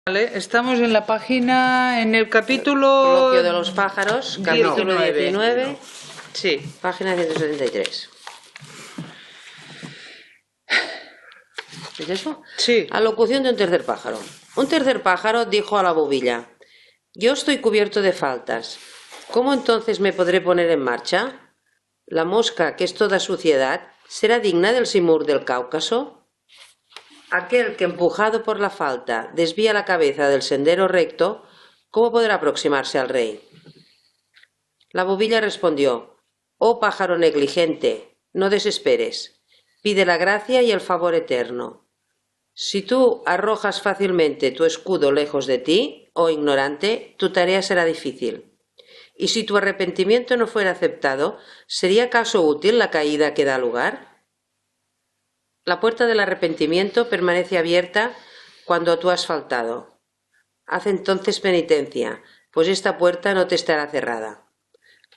Vale, estamos en la página, en el capítulo... Coloquio de los pájaros, capítulo 19, sí. Página 173. ¿Es eso? Sí. Alocución de un tercer pájaro. Un tercer pájaro dijo a la bobilla: yo estoy cubierto de faltas. ¿Cómo entonces me podré poner en marcha? La mosca, que es toda suciedad, ¿será digna del Simur del Cáucaso? Aquel que, empujado por la falta, desvía la cabeza del sendero recto, ¿cómo podrá aproximarse al rey? La bobilla respondió: oh pájaro negligente, no desesperes, pide la gracia y el favor eterno. Si tú arrojas fácilmente tu escudo lejos de ti, oh ignorante, tu tarea será difícil. Y si tu arrepentimiento no fuera aceptado, ¿sería acaso útil la caída que da lugar? La puerta del arrepentimiento permanece abierta cuando tú has faltado. Haz entonces penitencia, pues esta puerta no te estará cerrada.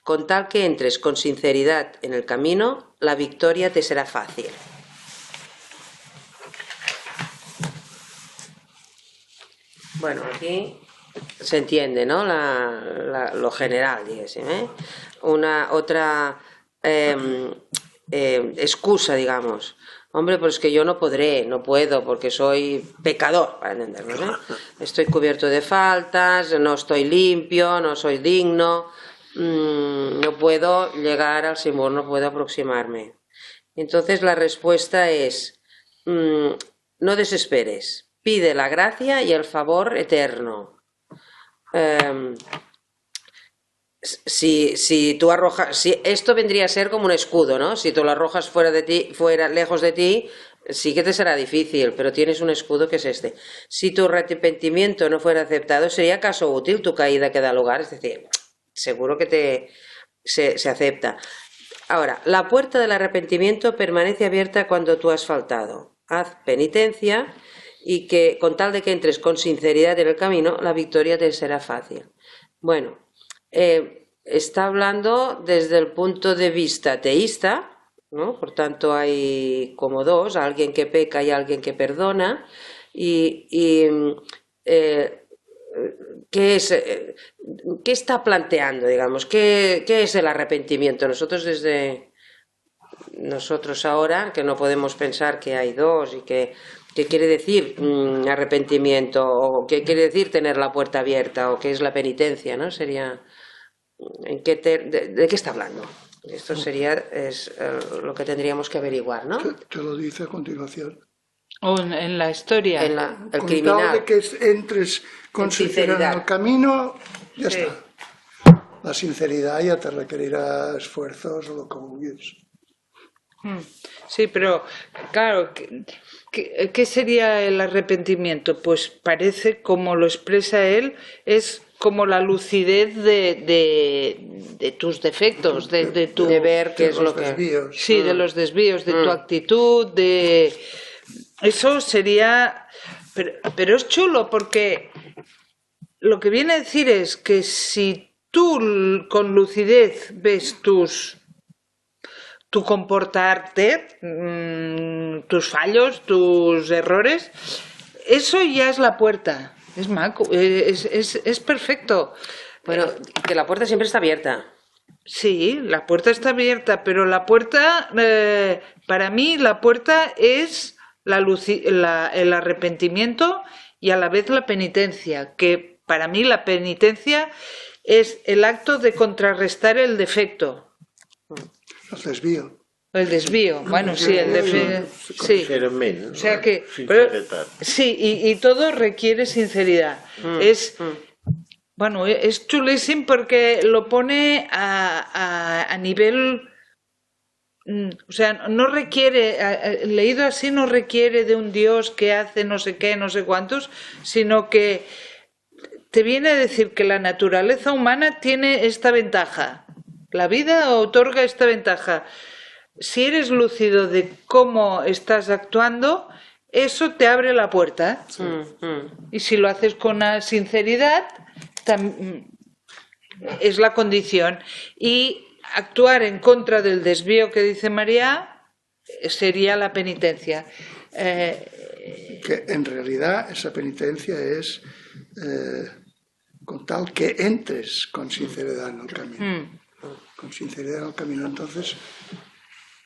Con tal que entres con sinceridad en el camino, la victoria te será fácil. Bueno, aquí se entiende, ¿no? Lo general, digamos, Una otra excusa, digamos. Hombre, pues que yo no podré, no puedo, porque soy pecador, para entendernos, ¿eh? Estoy cubierto de faltas, no estoy limpio, no soy digno, no puedo llegar al Simur, no puedo aproximarme. Entonces la respuesta es: no desesperes, pide la gracia y el favor eterno. Si tú arrojas, si esto vendría a ser como un escudo, ¿no? Si tú lo arrojas fuera de ti, lejos de ti, sí que te será difícil, pero tienes un escudo que es este. Si tu arrepentimiento no fuera aceptado, ¿sería acaso útil tu caída que da lugar? Es decir, seguro que se acepta. Ahora, la puerta del arrepentimiento permanece abierta cuando tú has faltado. Haz penitencia y que, con tal de que entres con sinceridad en el camino, la victoria te será fácil. Bueno, está hablando desde el punto de vista teísta, ¿no? Por tanto hay como dos: alguien que peca y alguien que perdona. ¿Qué está planteando, digamos? ¿Qué es el arrepentimiento? Nosotros ahora, que no podemos pensar que hay dos y ¿qué quiere decir arrepentimiento? ¿O qué quiere decir tener la puerta abierta? ¿O qué es la penitencia? ¿No? Sería... ¿De qué está hablando? Esto es lo que tendríamos que averiguar, ¿no? Te lo dice a continuación. O en la historia. El Con criminal. tal de que entres con sinceridad en el camino, ya Sí. está. La sinceridad ya te requerirá esfuerzos o lo que vulguis. Sí, pero claro, ¿qué sería el arrepentimiento? Pues parece, como lo expresa él, es como la lucidez de tus defectos, de tu... De ver qué es lo que... Desvíos. Sí, de los desvíos, de tu actitud, de... Eso sería... Pero es chulo, porque lo que viene a decir es que si tú con lucidez ves tu comportarte, tus fallos, tus errores, eso ya es la puerta. Es maco, es perfecto. Bueno, que la puerta siempre está abierta. Sí, la puerta está abierta, pero la puerta, para mí, la puerta es el arrepentimiento y a la vez la penitencia, que para mí la penitencia es el acto de contrarrestar el defecto. El desvío. El desvío, bueno, sí, el desvío. Sí. O sea que. Sí, y todo requiere sinceridad. Bueno, es chulísimo porque lo pone a nivel. O sea, no requiere, leído así, no requiere de un Dios que hace no sé qué, no sé cuántos, sino que te viene a decir que la naturaleza humana tiene esta ventaja. La vida otorga esta ventaja. Si eres lúcido de cómo estás actuando, eso te abre la puerta. Y si lo haces con una sinceridad, es la condición. Y actuar en contra del desvío que dice María sería la penitencia. Que en realidad esa penitencia es con tal que entres con sinceridad en el camino. Con sinceridad en el camino. Entonces,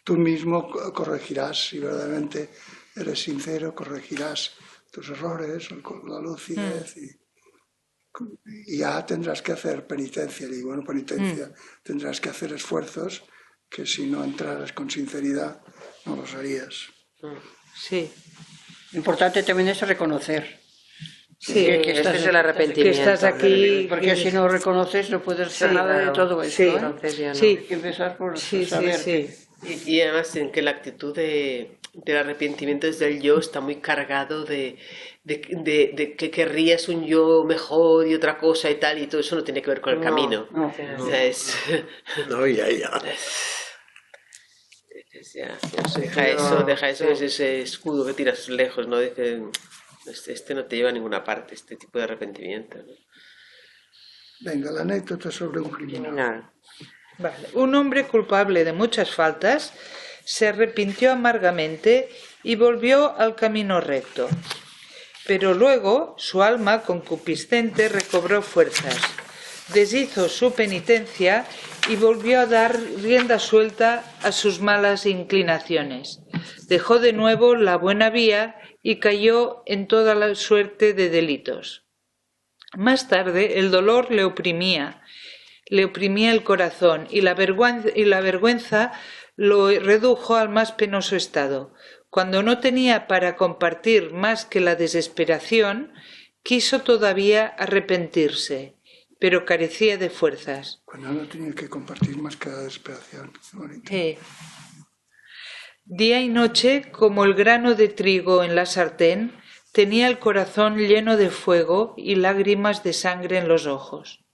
tú mismo corregirás, si verdaderamente eres sincero, corregirás tus errores, la lucidez y ya tendrás que hacer penitencia. Y bueno, penitencia, tendrás que hacer esfuerzos que si no entraras con sinceridad no los harías. Sí. Lo importante también es reconocer. Sí, que Ese estás, es el arrepentimiento. que estás aquí. porque si no reconoces no puedes hacer nada de todo esto. Sí, Entonces ya no. sí, Hay que empezar por sí, saber sí. Y además en que la actitud del arrepentimiento desde el yo está muy cargado de que querrías un yo mejor y otra cosa y tal, y todo eso no tiene que ver con el camino. No. O sea, No, ya. deja eso, es ese escudo que tiras lejos, ¿no? Dice, este no te lleva a ninguna parte, este tipo de arrepentimiento, ¿no? Venga, la anécdota sobre un criminal. Vale. Un hombre culpable de muchas faltas se arrepintió amargamente y volvió al camino recto. Pero luego su alma concupiscente recobró fuerzas, deshizo su penitencia y volvió a dar rienda suelta a sus malas inclinaciones. Dejó de nuevo la buena vía y cayó en toda la suerte de delitos. Más tarde el dolor le oprimía el corazón y la vergüenza lo redujo al más penoso estado. Cuando no tenía para compartir más que la desesperación, quiso todavía arrepentirse, pero carecía de fuerzas. Cuando no tenía que compartir más que la desesperación. Día y noche, como el grano de trigo en la sartén, tenía el corazón lleno de fuego y lágrimas de sangre en los ojos.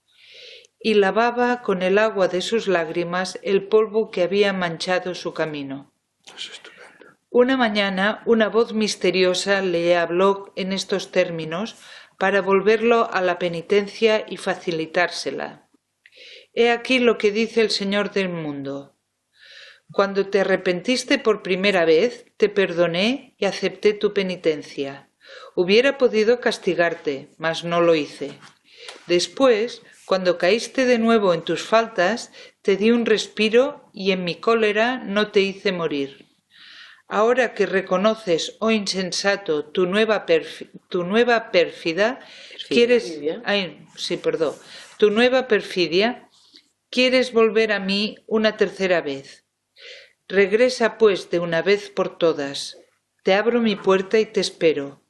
Y lavaba con el agua de sus lágrimas el polvo que había manchado su camino. Es estupendo. Una mañana una voz misteriosa le habló en estos términos para volverlo a la penitencia y facilitársela. He aquí lo que dice el Señor del mundo. Cuando te arrepentiste por primera vez, te perdoné y acepté tu penitencia. Hubiera podido castigarte, mas no lo hice. Después, cuando caíste de nuevo en tus faltas, te di un respiro y en mi cólera no te hice morir. Ahora que reconoces, oh insensato, tu nueva perfidia, quieres volver a mí una tercera vez. Regresa pues de una vez por todas. Te abro mi puerta y te espero,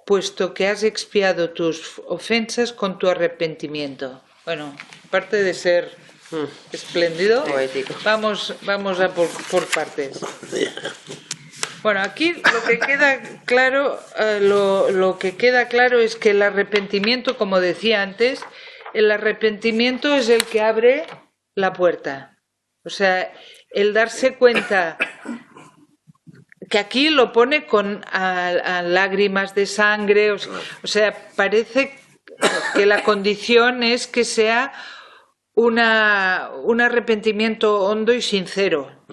puesto que has expiado tus ofensas con tu arrepentimiento. Bueno, aparte de ser espléndido, Poético. vamos a por partes. Bueno, aquí lo que queda claro, lo que queda claro es que el arrepentimiento, como decía antes, el arrepentimiento es el que abre la puerta. O sea, el darse cuenta, que aquí lo pone con a lágrimas de sangre, o sea, parece que la condición es que sea un arrepentimiento hondo y sincero.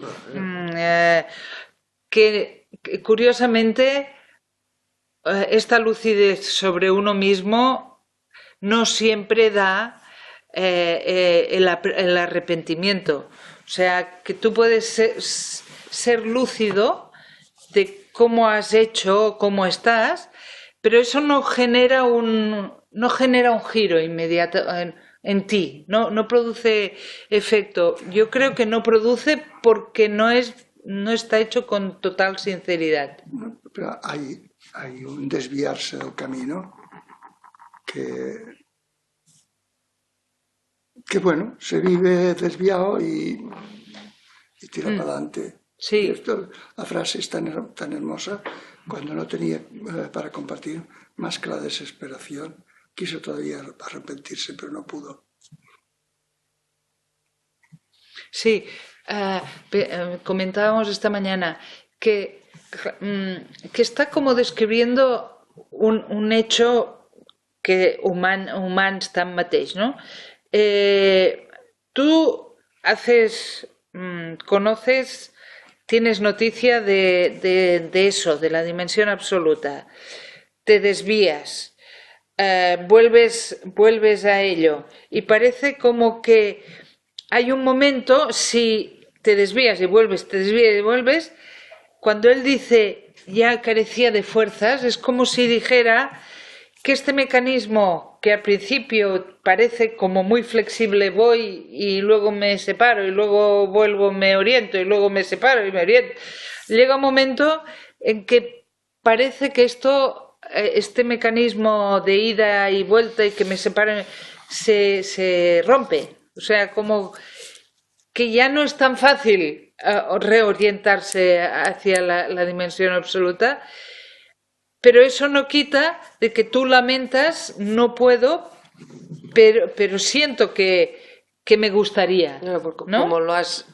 Que curiosamente esta lucidez sobre uno mismo no siempre da el arrepentimiento. O sea, que tú puedes ser lúcido de cómo has hecho, cómo estás, pero eso no genera un giro inmediato en ti, no produce efecto. Yo creo que no produce porque no está hecho con total sinceridad. Pero hay un desviarse del camino que bueno, se vive desviado y tira para adelante. Sí. La frase es tan hermosa. Cuando no tenía para compartir más que la desesperación, quiso todavía arrepentirse, pero no pudo. Sí, comentábamos esta mañana que está como describiendo un hecho que humà tanmateix, no? Tú conoces tienes noticia de eso, de la dimensión absoluta, te desvías, vuelves a ello y parece como que hay un momento, si te desvías y vuelves, te desvías y vuelves, cuando él dice ya carecía de fuerzas, es como si dijera que este mecanismo que al principio parece como muy flexible, voy y luego me separo y luego vuelvo, me oriento y luego me separo y me oriento, llega un momento en que parece que este mecanismo de ida y vuelta y que me separo se rompe, o sea, como que ya no es tan fácil reorientarse hacia la dimensión absoluta. Pero eso no quita de que tú lamentas, no puedo, pero siento que me gustaría, No, porque ¿no? como lo has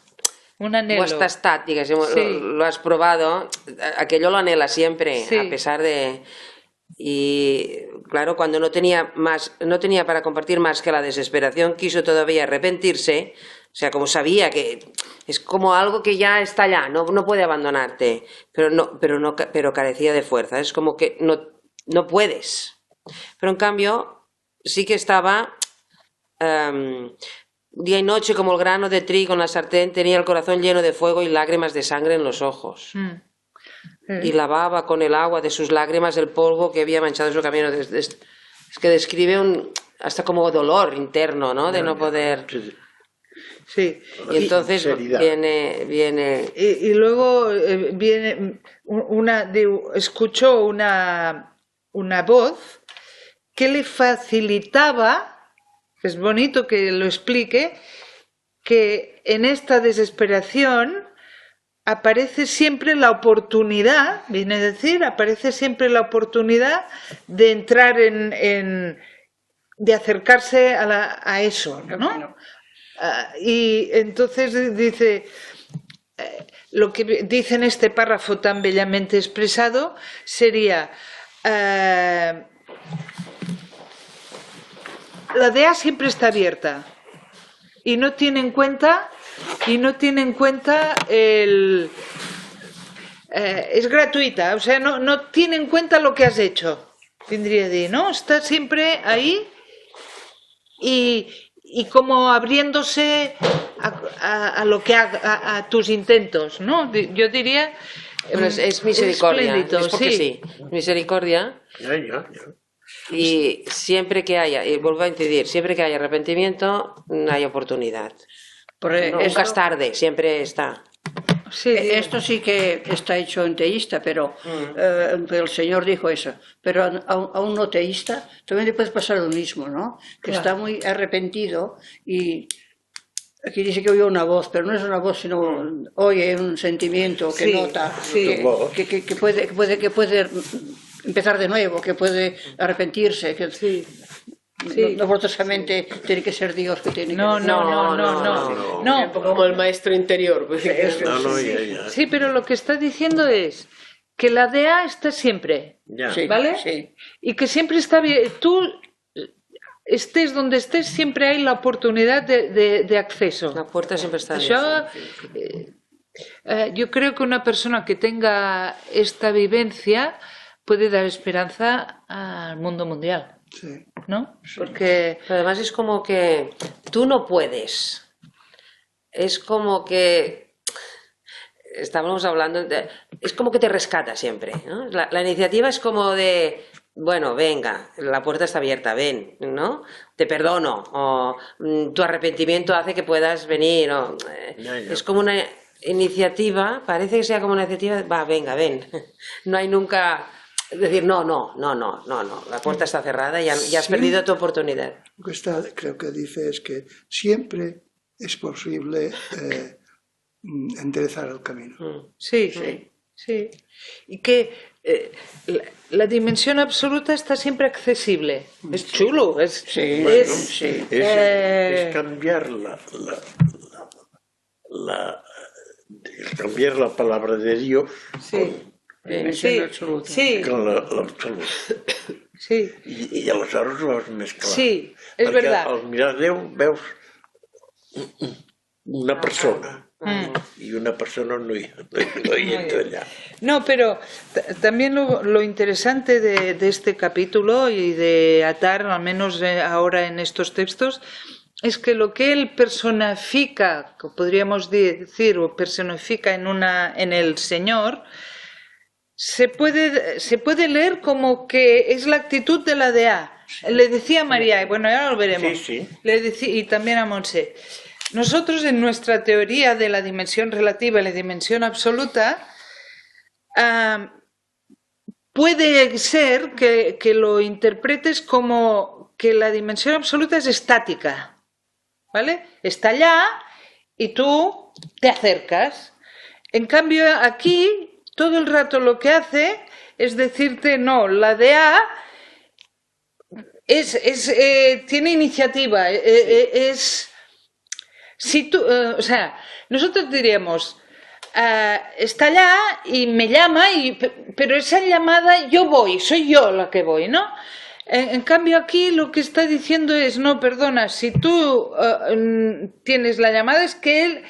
Un anhelo. tastat, diguéssim, Sí. lo has probado, aquello lo anhela siempre, Sí. a pesar de... Y claro, cuando no tenía para compartir más que la desesperación, quiso todavía arrepentirse, o sea, como sabía que es como algo que ya está allá, no puede abandonarte, pero carecía de fuerza, es como que no puedes. Pero en cambio, sí que estaba día y noche como el grano de trigo en la sartén, tenía el corazón lleno de fuego y lágrimas de sangre en los ojos. Y lavaba con el agua de sus lágrimas el polvo que había manchado su camino. Es que describe hasta como dolor interno, ¿no? De no poder... Sí. Y entonces viene... Y luego viene escuchó una voz que le facilitaba, es bonito que lo explique, que en esta desesperación aparece siempre la oportunidad, viene a decir, aparece siempre la oportunidad de entrar de acercarse a eso, ¿no? Y entonces dice, lo que dice en este párrafo tan bellamente expresado sería, la DEA siempre está abierta y no tiene en cuenta es gratuita, o sea, no tiene en cuenta lo que has hecho, tendría de, ¿no? Está siempre ahí y como abriéndose a lo que a tus intentos, ¿no? Yo diría Pero es misericordia, espléndido, es porque sí. Misericordia. Ya. Y siempre que haya, y vuelvo a incidir, siempre que haya arrepentimiento, hay oportunidad. Nunca es tarde, siempre está. Sí, Esto sí que está hecho en teísta, pero el Señor dijo eso. Pero a un no teísta también le puede pasar lo mismo, ¿no? Que Claro. está muy arrepentido y aquí dice que oye una voz, pero no es una voz, sino oye un sentimiento que Sí, nota, sí. que puede empezar de nuevo, que puede arrepentirse. Que, sí. No forzosamente tiene que ser Dios que tiene No, que... no. Como el maestro interior. Pues, No, ya. Sí, pero lo que está diciendo es que la DEA está siempre, Ya. Sí, ¿vale? sí. Y que siempre está bien. Tú estés donde estés, siempre hay la oportunidad de acceso. La puerta siempre está Això, abierta. yo creo que una persona que tenga esta vivencia puede dar esperanza al mundo mundial, Sí. ¿no? Porque Pero además es como que tú no puedes. Es como que estábamos hablando, es como que te rescata siempre, ¿no? La iniciativa es como de, bueno, venga, la puerta está abierta, ven, ¿no? Te perdono, o tu arrepentimiento hace que puedas venir, o, Ya. es como una iniciativa, parece que sea como una iniciativa, va, venga, ven. No hay nunca decir, no, la puerta está cerrada y ya has Sí. perdido tu oportunidad. Lo que creo que dice es que siempre es posible enderezar el camino. sí. Y que la dimensión absoluta está siempre accesible. Es chulo, Sí, sí. Es cambiar cambiar la palabra de Dios Sí. Dimensión absoluta. Sí, con l'absolut. sí, I aleshores ho veus més clar. sí, és Perquè verdad. al mirar Déu veus una persona. Mm. Y una persona no entra allá. No, pero también lo interesante de este capítulo y de Atar, al menos ahora en estos textos, es que lo que él personifica, podríamos decir, o personifica en el Señor, se puede leer como que es la actitud de la DA. Le decía a María, y bueno, ahora lo veremos, Sí, sí. y también a Montse. Nosotros en nuestra teoría de la dimensión relativa y la dimensión absoluta, puede ser que lo interpretes como que la dimensión absoluta es estática, ¿vale? Está allá y tú te acercas. En cambio, aquí todo el rato lo que hace es decirte, no, la DA tiene iniciativa, si tú, o sea, nosotros diríamos, está allá y me llama, pero esa llamada yo voy, soy yo la que voy, ¿no? En cambio aquí lo que está diciendo es, no, perdona, si tú tienes la llamada es que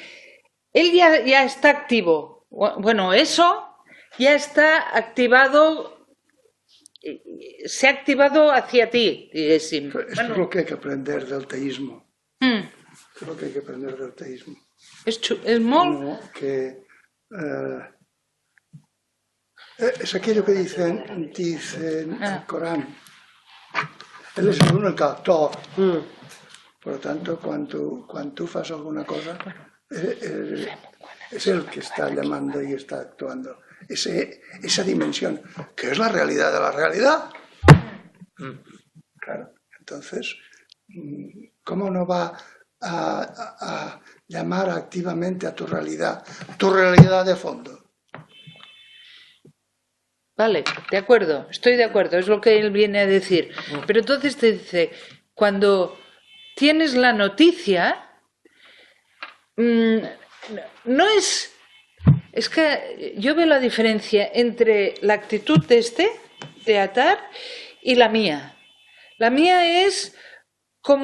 él ya está activo. Bueno, eso ya está activado, se ha activado hacia ti. Esto es lo que hay que aprender del teísmo. Esto es lo que hay que aprender del teísmo. És molt... No, que es aquello que dicen el Corán. Él es el único actor. Por lo tanto, cuando tú haces alguna cosa, es el que está llamando y está actuando. Esa dimensión, que es la realidad de la realidad. Claro, entonces, ¿cómo no va a llamar activamente a tu realidad de fondo? Vale, de acuerdo, estoy de acuerdo, es lo que él viene a decir. Pero entonces te dice, cuando tienes la noticia, no es... Es que yo veo la diferencia entre la actitud de Atar, y la mía. La mía es con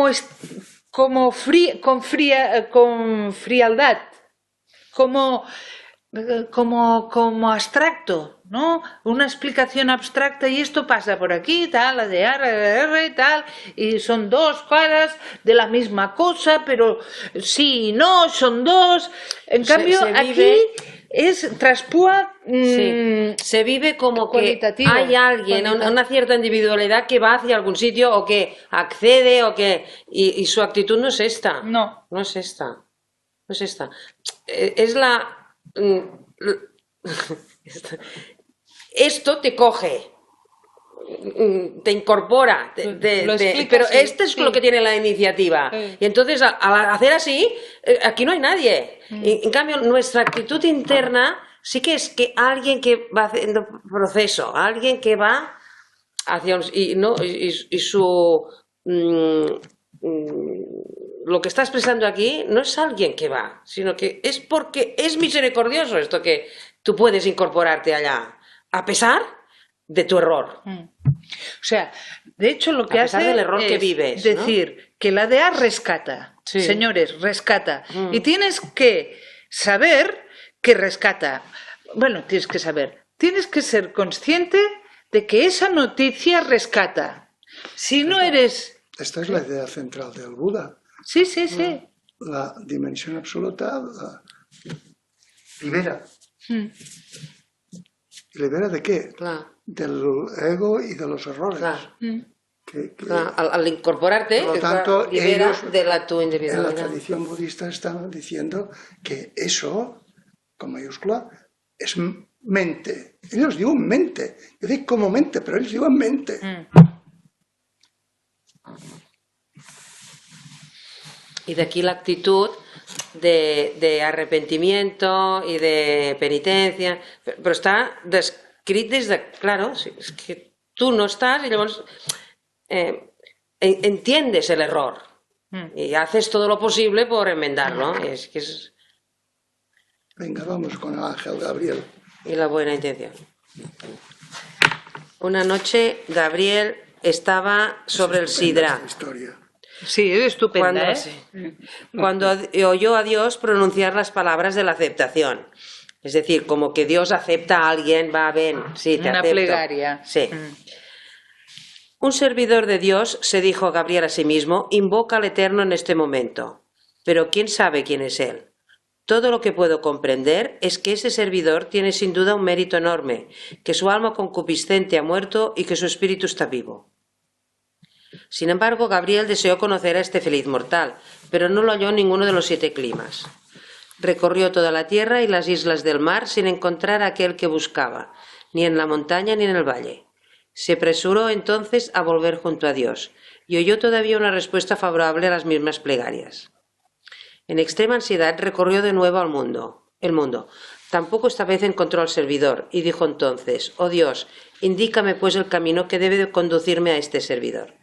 frialdad, como abstracto, ¿no? Una explicación abstracta y esto pasa por aquí, tal, la de R, tal, y son dos caras de la misma cosa, pero sí y no, son dos. En cambio, aquí traspúa. Se vive como que cualitativo, hay alguien, una cierta individualidad que va hacia algún sitio o que accede y su actitud no es esta. No. No es esta. No es esta. Es la... Esto te coge, te incorpora, pero este es lo que tiene la iniciativa. Y entonces al hacer así, aquí no hay nadie. En cambio, nuestra actitud interna sí que es que alguien que va haciendo proceso, alguien que va hacia lo que está expresando aquí no es alguien que va, sino que es porque es misericordioso esto que tú puedes incorporarte allá, a pesar de tu error. O sea, de hecho lo que a pesar hace del error es que vives, decir que la DEA rescata, señores, rescata. Y tienes que saber que rescata. Bueno, tienes que saber, tienes que ser consciente de que esa noticia rescata. Si no eres... Esta es la idea central del Buda. Sí, sí, sí. La dimensión absoluta libera. ¿Libera de qué? Claro. Del ego y de los errores. Claro. Claro. Al incorporarte, Por lo tanto, libera ellos, de tu en la individualidad. tradición budista están diciendo que eso, con mayúscula, es mente. Ellos diuen mente. Yo digo como mente, pero ellos diuen mente. Y de aquí la actitud de arrepentimiento y de penitencia, pero está descrit des de... Claro, és que tu no estàs i llavors entiendes el error y haces todo lo posible por enmendarlo. Es que es... Venga, vamos con el ángel Gabriel. Y la buena intención. Una noche Gabriel estaba sobre el Sidra. Historia. Sí, es estupenda, cuando oyó a Dios pronunciar las palabras de la aceptación. Es decir, como que Dios acepta a alguien, va, ven, sí, te Una acepto. plegaria. Sí. Un servidor de Dios, se dijo Gabriel a sí mismo, invoca al Eterno en este momento. Pero ¿quién sabe quién es Él? Todo lo que puedo comprender es que ese servidor tiene sin duda un mérito enorme, que su alma concupiscente ha muerto y que su espíritu está vivo. Sin embargo, Gabriel deseó conocer a este feliz mortal, pero no lo halló en ninguno de los 7 climas. Recorrió toda la tierra y las islas del mar sin encontrar a aquel que buscaba, ni en la montaña ni en el valle. Se apresuró entonces a volver junto a Dios, y oyó todavía una respuesta favorable a las mismas plegarias. En extrema ansiedad recorrió de nuevo el mundo. Tampoco esta vez encontró al servidor, y dijo entonces: «Oh Dios, indícame pues el camino que debe de conducirme a este servidor».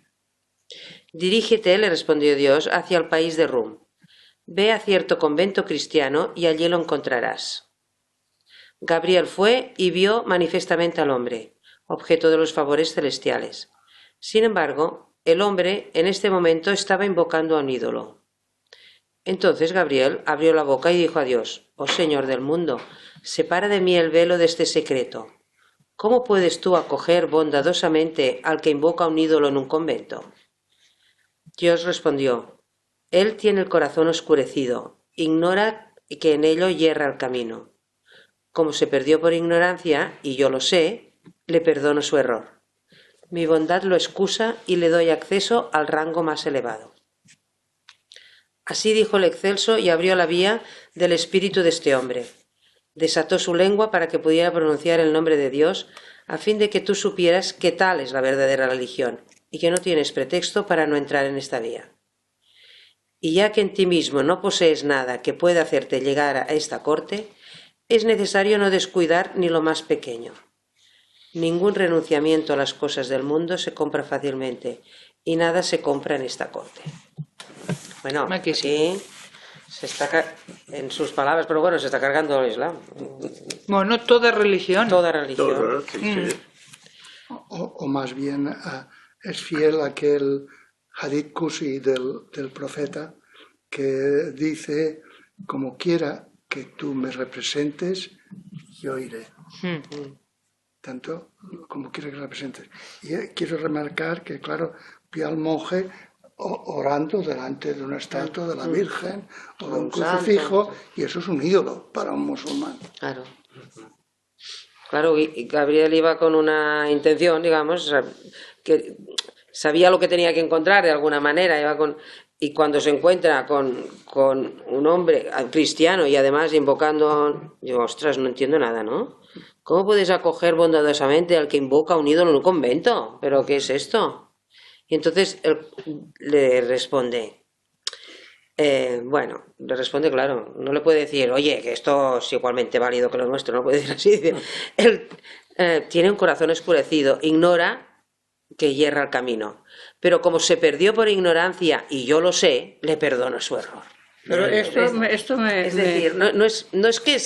«Dirígete», le respondió Dios, «hacia el país de Rum. Ve a cierto convento cristiano y allí lo encontrarás». Gabriel fue y vio manifiestamente al hombre, objeto de los favores celestiales. Sin embargo, el hombre en este momento estaba invocando a un ídolo. Entonces Gabriel abrió la boca y dijo a Dios: «Oh Señor del mundo, separa de mí el velo de este secreto. ¿Cómo puedes tú acoger bondadosamente al que invoca a un ídolo en un convento?». Dios respondió: «Él tiene el corazón oscurecido, ignora que en ello yerra el camino. Como se perdió por ignorancia, y yo lo sé, le perdono su error. Mi bondad lo excusa y le doy acceso al rango más elevado». Así dijo el excelso y abrió la vía del espíritu de este hombre. Desató su lengua para que pudiera pronunciar el nombre de Dios, a fin de que tú supieras que tal es la verdadera religión y que no tienes pretexto para no entrar en esta vía. Y ya que en ti mismo no posees nada que pueda hacerte llegar a esta corte, es necesario no descuidar ni lo más pequeño. Ningún renunciamiento a las cosas del mundo se compra fácilmente y nada se compra en esta corte. Bueno, aquí se está, en sus palabras, pero bueno, se está cargando el Islam. Bueno, toda religión. Toda religión. Todo, sí, sí. O más bien es fiel a aquel hadith Qusi del profeta que dice: como quiera que tú me representes, yo iré. Tanto como quiera que representes. Y quiero remarcar que, claro, vi al monje orando delante de una estatua de la Virgen o de un crucifijo, y eso es un ídolo para un musulmán. Claro. Claro, y Gabriel iba con una intención, digamos, que sabía lo que tenía que encontrar de alguna manera, y cuando se encuentra con un hombre cristiano y además invocando, digo, ostras, no entiendo nada, ¿no? ¿Cómo puedes acoger bondadosamente al que invoca a un ídolo en un convento? ¿Pero qué es esto? Y entonces él le responde, claro, no le puede decir: oye, que esto es igualmente válido que lo nuestro, no puede decir así. Él tiene un corazón oscurecido, ignora que yerra el camino, pero como se perdió por ignorancia y yo lo sé, le perdono su error. Pero esto me... Es decir, no es que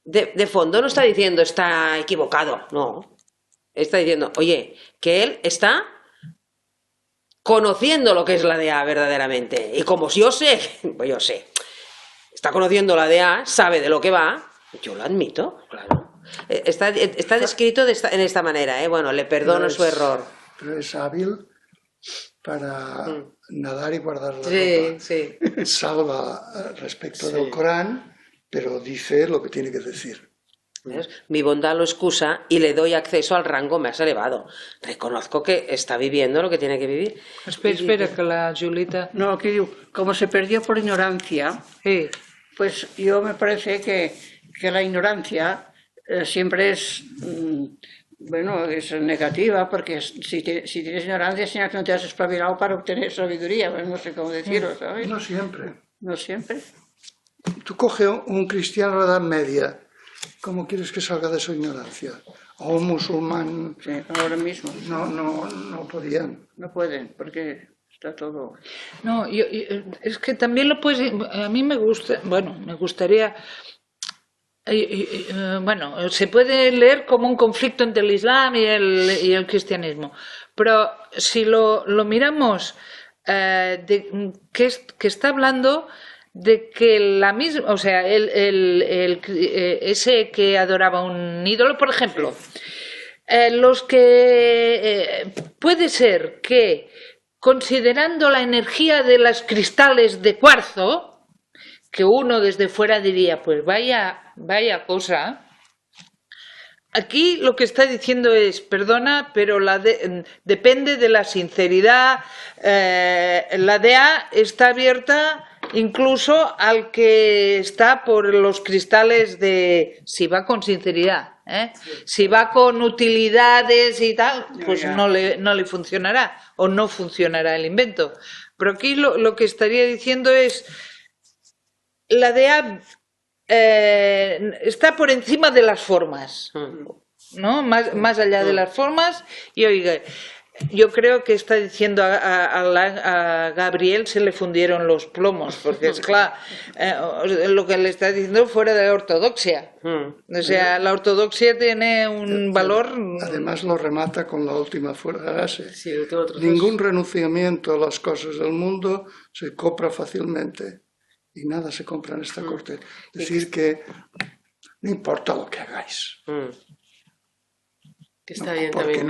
de fondo no está diciendo está equivocado, no. Está diciendo, oye, que él está conociendo lo que es la DA verdaderamente. Y como yo sé, está conociendo la DA, sabe de lo que va, yo lo admito, claro. Está descrito en esta manera, bueno, le perdono su error. Pero es hábil para nadar y guardar la ropa. Sí. Salva respecto del Corán, pero dice lo que tiene que decir. ¿Ves? Mi bondad lo excusa y le doy acceso al rango más elevado. Reconozco que está viviendo lo que tiene que vivir. Espera, que la Julita... No, que digo, como se perdió por ignorancia, pues yo me parece que la ignorancia siempre es, es negativa, porque si tienes ignorancia, significa que no te has espabilado para obtener sabiduría, pues no sé cómo decirlo, ¿sabes? No siempre. No siempre. Tú coges un cristiano de la Edad Media, ¿cómo quieres que salga de su ignorancia? O un musulmán... Sí, ahora mismo. No podían. No pueden, porque está todo... No, es que también lo puedes... A mí me gustaría Bueno, se puede leer como un conflicto entre el Islam y el cristianismo, pero si lo miramos, que está hablando de que la misma, o sea, ese que adoraba un ídolo, por ejemplo, los que puede ser que, considerando la energía de los cristales de cuarzo, que uno desde fuera diría, pues vaya cosa. Aquí lo que está diciendo es, perdona, pero depende de la sinceridad. La DEA está abierta incluso al que está por los cristales de, si va con sinceridad, si va con utilidades y tal, pues no le funcionará o no funcionará el invento. Pero aquí lo que estaría diciendo es, la DEA está por encima de las formas, ¿no? Más allá de las formas. Y oiga, yo creo que está diciendo a Gabriel se le fundieron los plomos, porque es claro, lo que le está diciendo fuera de la ortodoxia. O sea, la ortodoxia tiene un valor. Además lo remata con la última frase. Sí, ningún renunciamiento a las cosas del mundo se compra fácilmente. Y nada se compra en esta corte. Es decir, que no importa lo que hagáis. Que está bien porque también,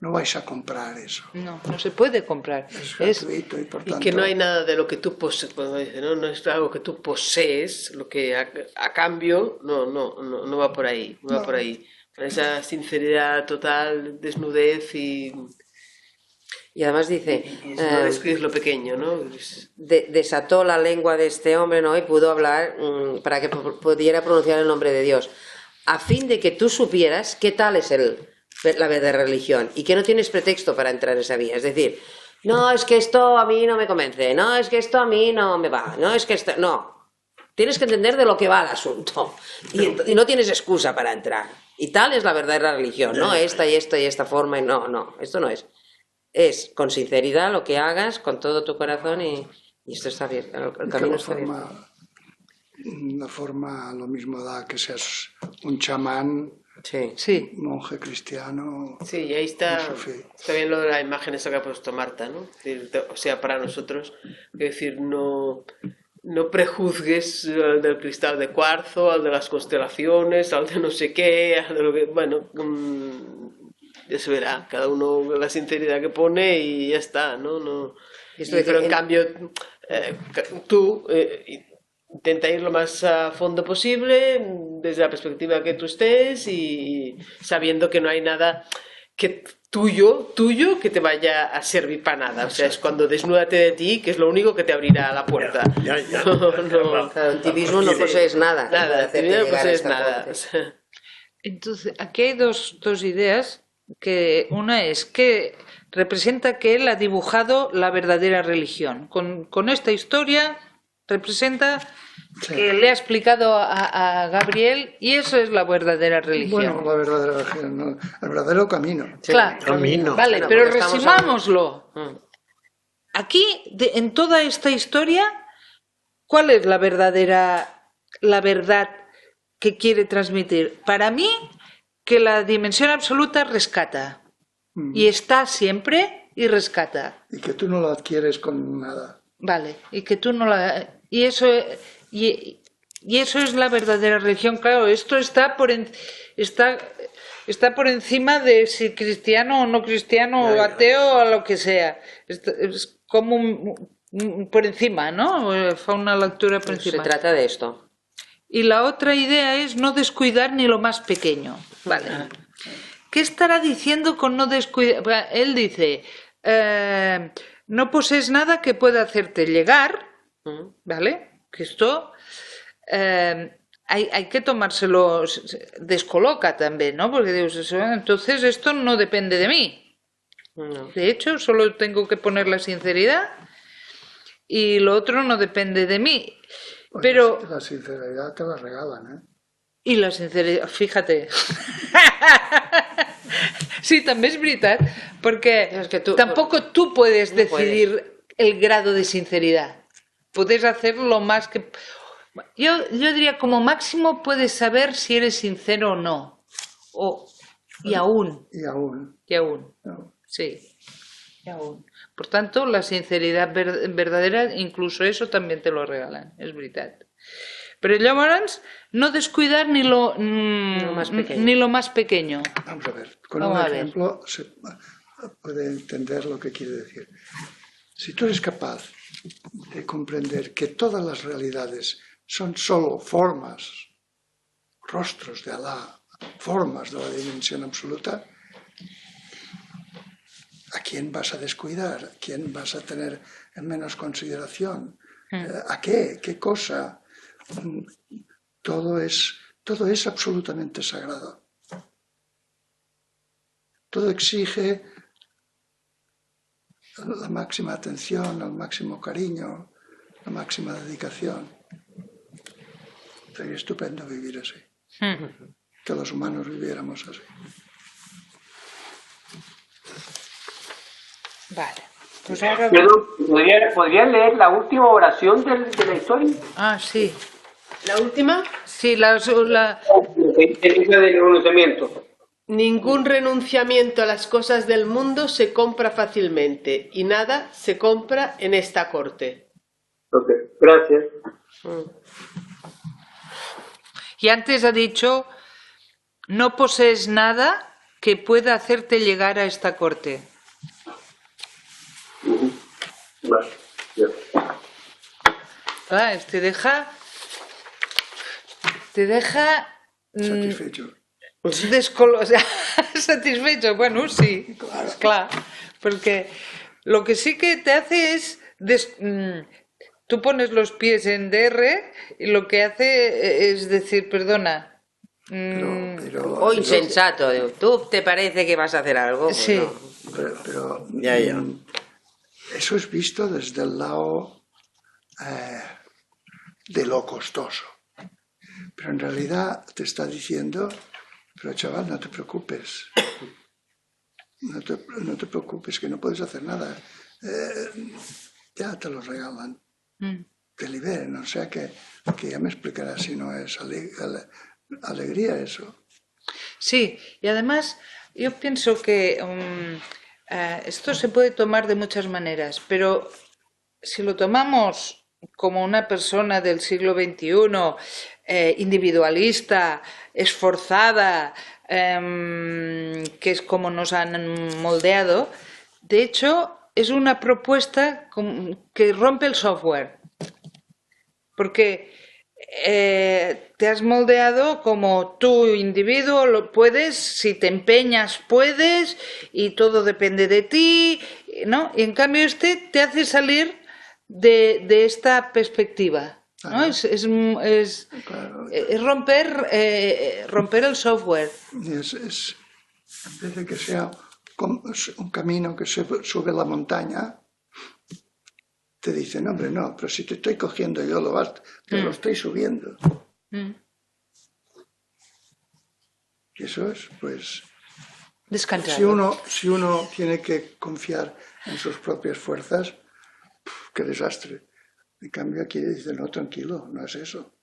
no vais a comprar eso. No se puede comprar. Es gratuito y por tanto... Y que no hay nada de lo que tú posees, no es algo que tú posees, lo que a cambio no va por ahí. No va por ahí. Esa sinceridad total, desnudez Y además dice, no descuides lo pequeño, ¿no? desató la lengua de este hombre, ¿no? Y pudo hablar para que pudiera pronunciar el nombre de Dios, a fin de que tú supieras qué tal es la verdadera religión y que no tienes pretexto para entrar en esa vía. Es decir, no, es que esto a mí no me convence, no, es que esto a mí no me va, no, es que esto... No, tienes que entender de lo que va el asunto y no tienes excusa para entrar. Y tal es la verdadera religión, no esta y esta y esta forma, y no, esto no es. Es con sinceridad lo que hagas, con todo tu corazón y esto está abierto, el camino está abierto. La forma lo mismo da que seas un chamán, sí. monje cristiano. Sí, y ahí está bien lo de la imagen esa que ha puesto Marta, ¿no? O sea, para nosotros, es decir, no prejuzgues al del cristal de cuarzo, al de las constelaciones, al de no sé qué, al de lo que... Bueno... ya se verá, cada uno la sinceridad que pone y ya está, ¿no? Pero en cambio, tú intenta ir lo más a fondo posible desde la perspectiva que tú estés y sabiendo que no hay nada que tuyo que te vaya a servir para nada. O sea, es cuando desnúdate de ti, que es lo único que te abrirá la puerta. Claro, en ti mismo no posees nada. Nada, en ti mismo no posees nada. Entonces, aquí hay dos ideas. Que una es que representa que él ha dibujado la verdadera religión. Con esta historia representa que le ha explicado a Gabriel y eso es la verdadera religión. Bueno, la verdadera religión, no, el verdadero camino. Claro, camino. Vale, pero resumámoslo. Aquí, en toda esta historia, ¿cuál es la verdad que quiere transmitir? Para mí, que la dimensión absoluta rescata y está siempre y rescata. Y que tú no la adquieres con nada. Vale, y que tú no la... Y eso es la verdadera religión. Claro, esto está por encima de si cristiano o no cristiano, o ateo o lo que sea. Es como por encima, ¿no? Fue una lectura por encima. Se trata de esto. Y la otra idea es no descuidar ni lo más pequeño. Vale. ¿Qué estará diciendo con no descuidar? Él dice, no posees nada que pueda hacerte llegar, ¿vale? Que esto hay que tomárselo, descoloca también, ¿no? Porque Dios, entonces esto no depende de mí. No. De hecho, solo tengo que poner la sinceridad y lo otro no depende de mí. Pues Pero la sinceridad te la regalan, ¿eh? Y la sinceridad, fíjate. Sí, també és veritat, perquè tampoco tú puedes decidir el grado de sinceridad. Puedes hacer lo más que... Yo diría como máximo puedes saber si eres sincero o no. Y aún. Y aún. Y aún. No. Sí. Y aún. Por tanto, la sinceridad verdadera, incluso eso también te lo regalan, es verdad. Pero llavors no descuidar ni lo más pequeño. Vamos a ver, con Vamos un a ver. ejemplo se puede entender lo que quiere decir. Si tú eres capaz de comprender que todas las realidades son solo formas, rostros de Alá, formas de la dimensión absoluta, ¿a quién vas a descuidar? ¿A quién vas a tener en menos consideración? ¿A qué? ¿Qué cosa? Todo es absolutamente sagrado. Todo exige la máxima atención, el máximo cariño, la máxima dedicación. Sería estupendo vivir así. Que los humanos viviéramos así. Vale. Pues ahora... ¿Podría leer la última oración de la historia? Ah, sí. La última, Sí, la... El del renunciamiento. ningún renunciamiento a las cosas del mundo se compra fácilmente y nada se compra en esta corte. Ok, gracias. Y antes ha dicho, no posees nada que pueda hacerte llegar a esta corte. Vale, ya. Ah, te deja Satisfecho. o sea, satisfecho. Bueno, sí, claro, porque lo que sí que te hace es tú pones los pies en DR y lo que hace es decir, perdona. O insensato, ¿tú te parece que vas a hacer algo? Pues Sí. no. Pero Ya. eso es visto desde el lado de lo costoso. Pero en realidad te está diciendo, pero chaval, no te preocupes. No te preocupes, que no puedes hacer nada. Ya te lo regalan. Te liberen. O sea que ya me explicarás si no es alegría eso. Sí, y además yo pienso que esto se puede tomar de muchas maneras, pero si lo tomamos como una persona del siglo XXI, individualista, esforzada, que es como nos han moldeado, de hecho es una propuesta que rompe el software, porque te has moldeado como tú, individuo, lo puedes, si te empeñas puedes y todo depende de ti, ¿no? Y en cambio te hace salir de esta perspectiva, ¿no? Claro. Es romper el software. En vez de que sea un camino que sube la montaña, te dicen, hombre, no, pero si te estoy cogiendo yo, te lo estoy subiendo. Y eso es, pues, Descansar. si uno tiene que confiar en sus propias fuerzas, qué desastre. En cambio aquí dicen, no, tranquilo, no es eso.